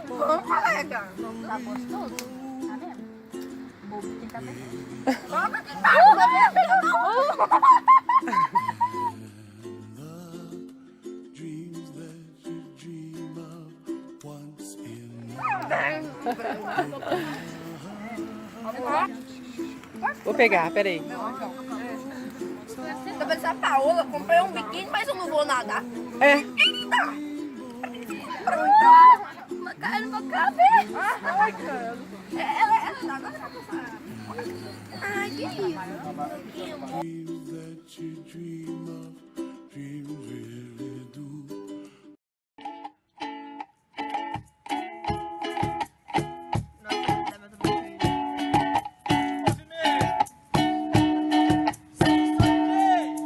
Bom, colega. Tá gostoso? Tá vendo? Bobo que tá pegando. Toma que tá, não vai pegar não. Vou pegar, peraí. Tá parecendo a Paola, comprei um biquíni, mas eu não vou nadar. É. Eita! Eu não vou caber. Ai, cara. Ela nada, ela tá. Ai, que isso?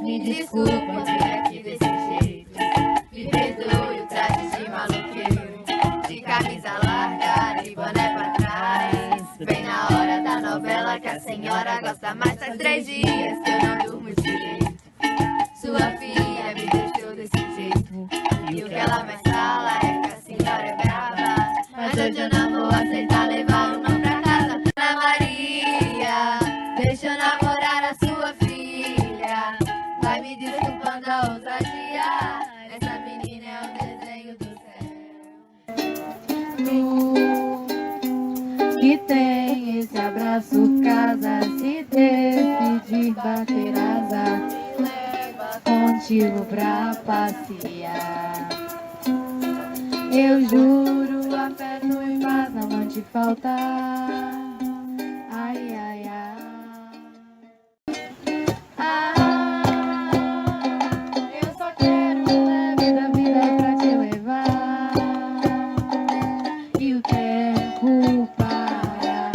Me desculpa vir aqui desse jeito. Me perdoe o traje de maluqueiro. De camisa larga e boné pra trás. Bem na hora da novela que a senhora gosta mais. Faz 3 dias que eu não durmo direito. Sua filha me deixou desse jeito. E o que ela mais fala é que a senhora é brava. Mas hoje eu não vou aceitar levar o nome pra casa. Ana Maria, deixa eu namorar a sua filha. Vai me desculpando a ousadia. Essa menina é um desenho do céu. Que tem esse abraço, casa, se decidir bater asa, contigo pra passear. Eu juro, afeto e paz não vão te faltar. Ai, ai, ai. Eu só quero leve da vida pra te levar. E o tempo para.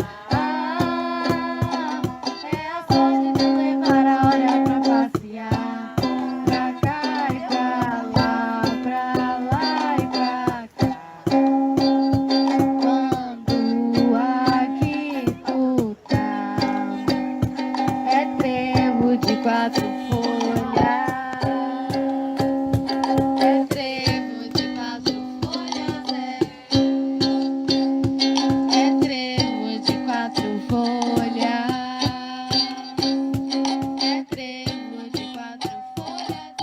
É a sorte de levar a hora pra passear. Pra cá e pra lá e pra cá. Quando aqui tu tá, é trevo de 4 folhas. É trevo de 4 folhas. É trevo de 4 folhas. É trevo de 4 folhas.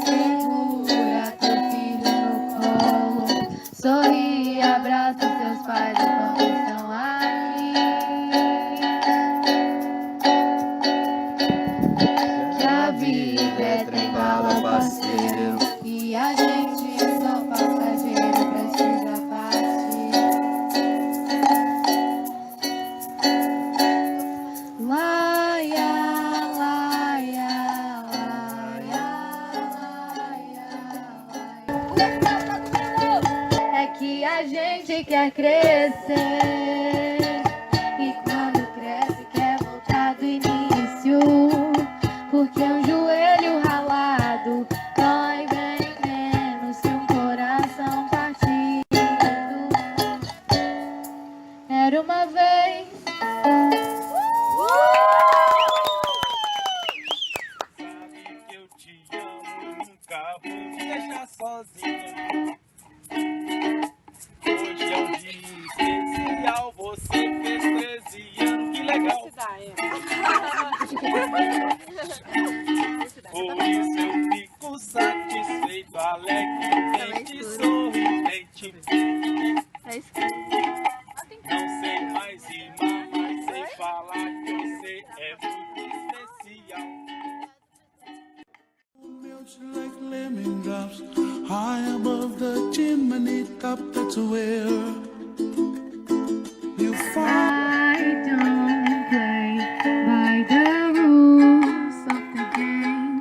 Segura teu filho no colo. Sorri e abraça seus pais enquanto estão aí. Que a vida é trem bala, parceiro. E a gente só passageiro, precisa partir. Laia, laia, laia, laia. É que a gente quer crescer. E quando cresce quer voltar do início. Porque um joelho ralado dói bem menos que um coração partido. Era uma vez. Sabe que eu te amo, nunca vou te deixar sozinha. Hoje é um dia especial, você fez 13 anos, que legal. Por isso eu fico satisfeito, alegremente, sorridente. Não sei mais rimar, mas sei falar que você é muito especial. Melts like lemon drops high above the chimney top. That's where you find. I don't play by the rules of the game,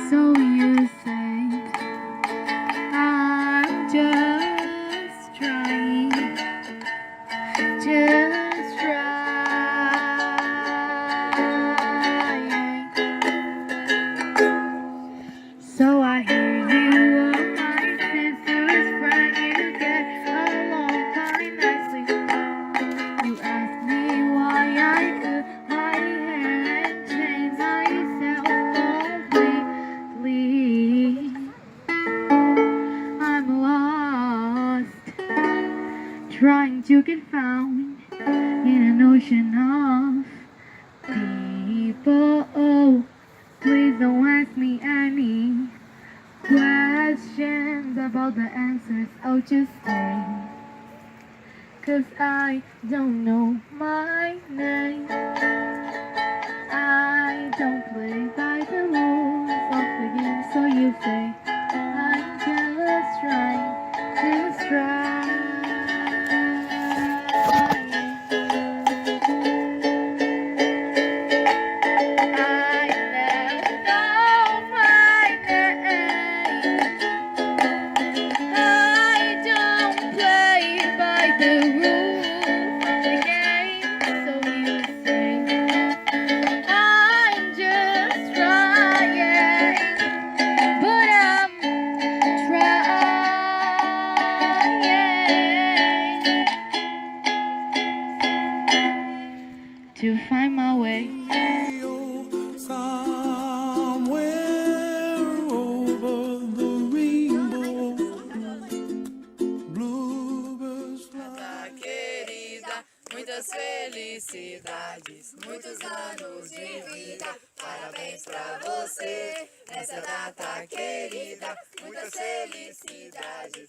so you think I'm just trying, just trying. So I hear you are my sister's friend, you get along just stay? 'Cause I don't know my name. I don't play by the rules of the game, so you say I'm just trying to strike. To find my way. Somewhere over the rainbow, bluebirds fly. Querida, muitas felicidades, muitos anos de vida. Parabéns pra você nessa data querida. Muitas felicidades,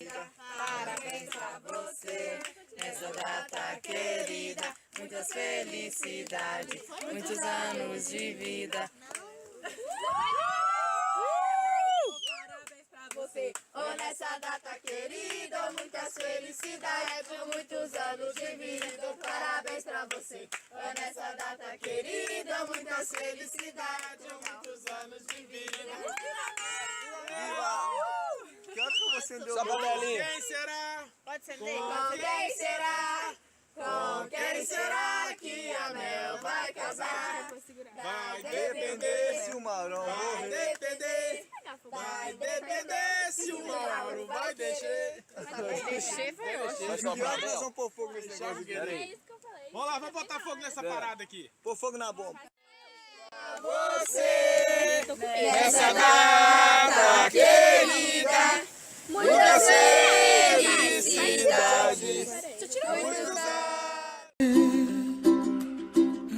parabéns pra você nessa data querida. Muitas felicidades, muitos anos de vida. Parabéns pra você, oh, nessa data querida. Muitas felicidades, muitos anos de vida. Parabéns pra você, oh, nessa data querida. Muitas felicidades, muitos anos de vida. Que hora que você deu? Só pra Belinha. Quem será? Pode ser Com quem será? Com quem será que a Mel vai casar? Vai depender Se o Maurão vai morrer, depender. Vai depender se o Mauro vai deixar. mas que hora nós vamos pôr fogo nesse negócio aqui? É isso que eu falei. Vamos lá, vamos botar fogo nessa parada aqui. Pôr fogo na bomba. Nessa data querida, muitas felicidades.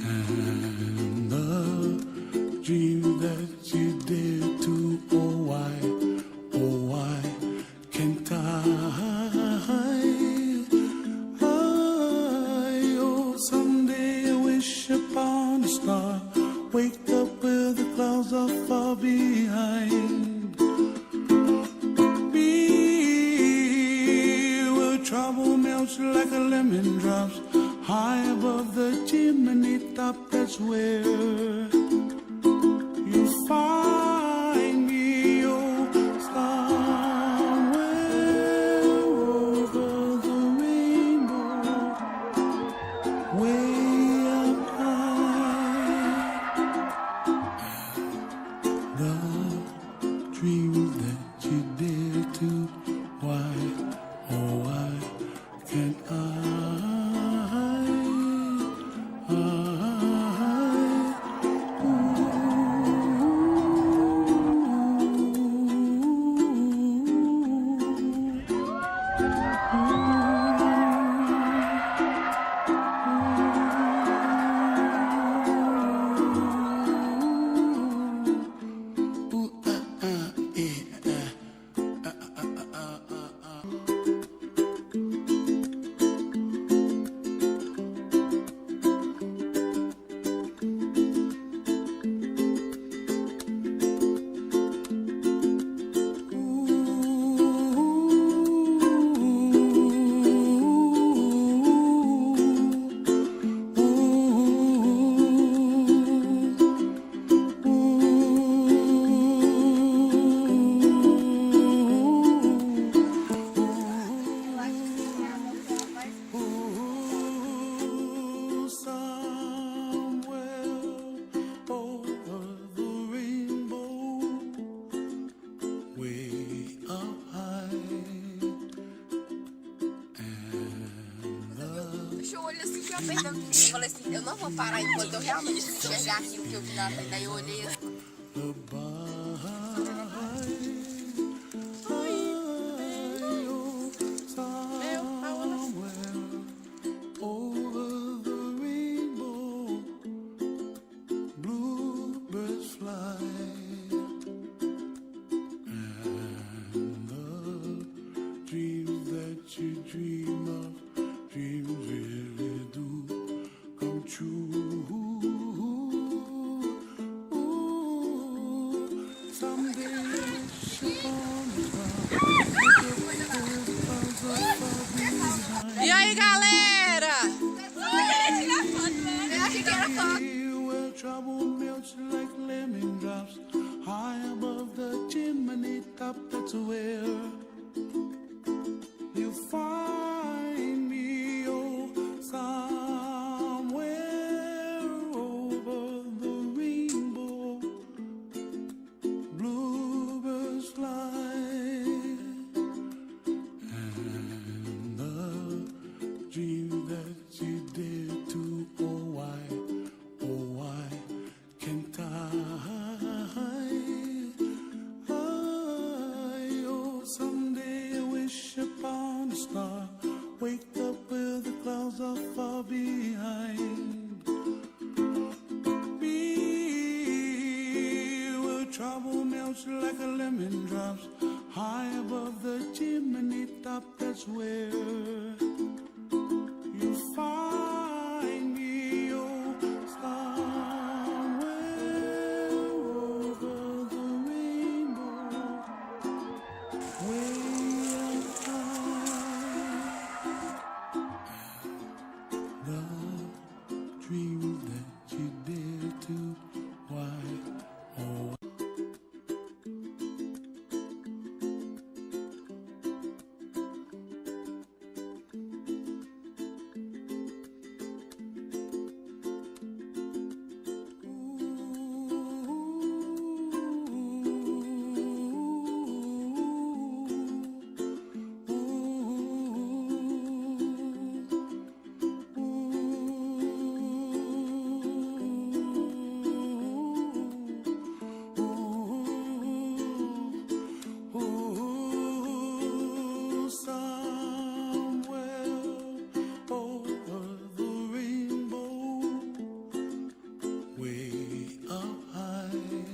And the dream that you did to, oh why can't I? Oh, someday I wish upon a star, wake up where the clouds are far behind. Be where trouble melts like a lemon drops, high above the chimney top. That's where you find me, oh, somewhere over the rainbow, way up high. The dreams that you did to, why, oh why can't I? Eu falei assim, eu não vou parar enquanto eu realmente enxergar aquilo que eu vi na frente. Daí eu olhei assim. Dreams that wish upon a star. E aí, galera? Where trouble melts like lemon drops high above the chimney top, that's where you find me, oh, somewhere over the rainbow. Bluebirds fly and the dream that you did to, oh why can't I? Oh, someday I wish upon a star, wake up where the clouds are far behind me, where trouble melts like a lemon drops high above the chimney top, that's where you find me, oh, somewhere over the rainbow, way up high. The dream that you did to, why, oh. That's where you find me,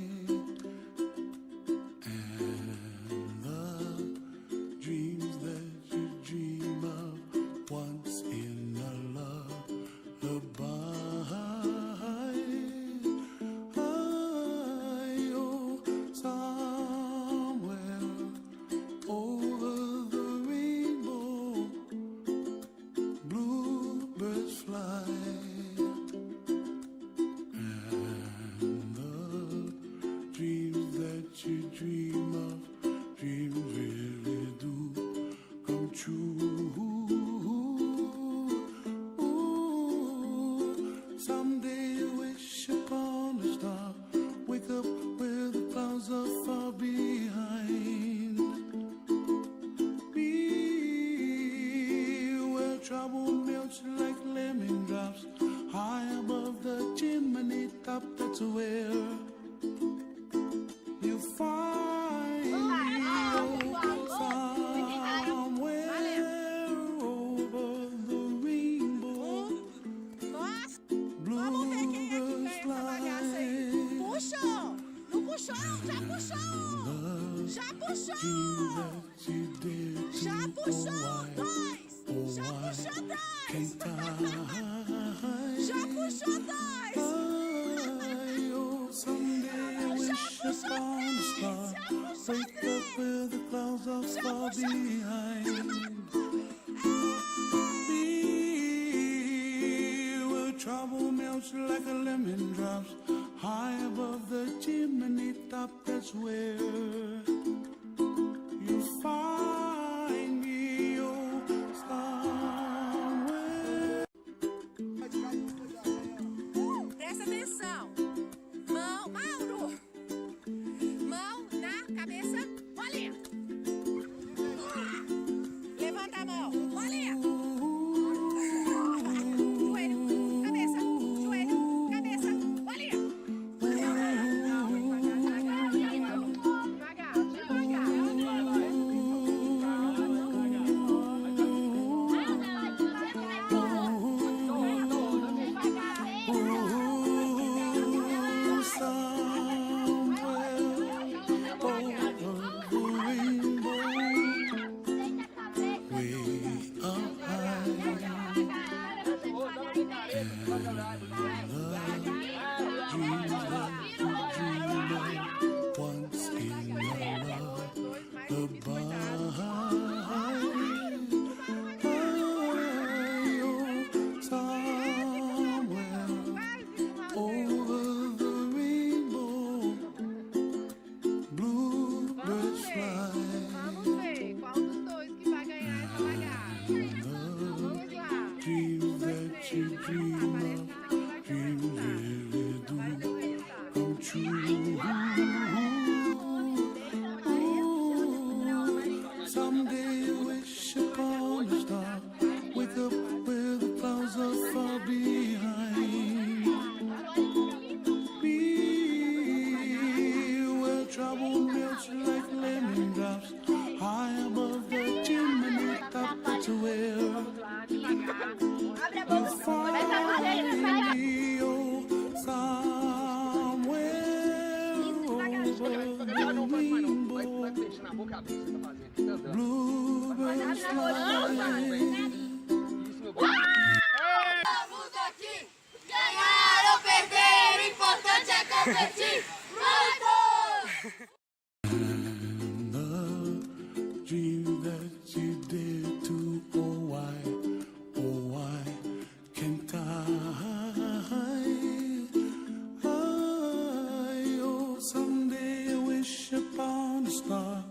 somewhere over the rainbow. Bluebirds fly. Puxou! Não puxou, já puxou! Já puxou! Já puxou! Dois! Já puxou dois! Já puxou dois! Someday I wish upon a star, wake up where the clouds are far behind me, where trouble melts like a lemon drops high above the chimney top, that's where you find me, oh, somewhere. Presta atenção! Mão, Mauro! Mão na cabeça, bolinha! Levanta a mão, bolinha! Joelho, cabeça, joelho, cabeça, bolinha! na boca aberta você tá fazendo. Tá andando. Bluebirds fly. Isso, meu bom. Vamos aqui! Ganhar ou perder, o importante é competir! And the dream that you did to, oh why can't I? Oh, someday I wish upon a star,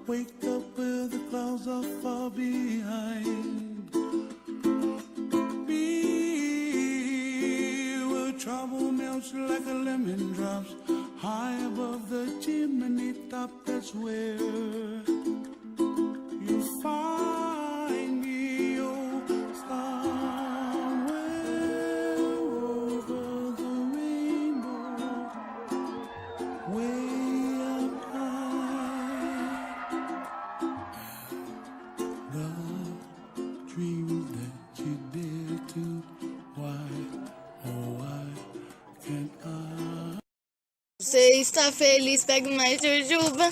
wake up where the clouds are far behind. Be where trouble melts like a lemon drops, high above the chimney top, that's where you find me, oh, somewhere over the rainbow, way up high. The dreams that you did to, why, oh why can't I? Você está feliz? Pega mais jujuba.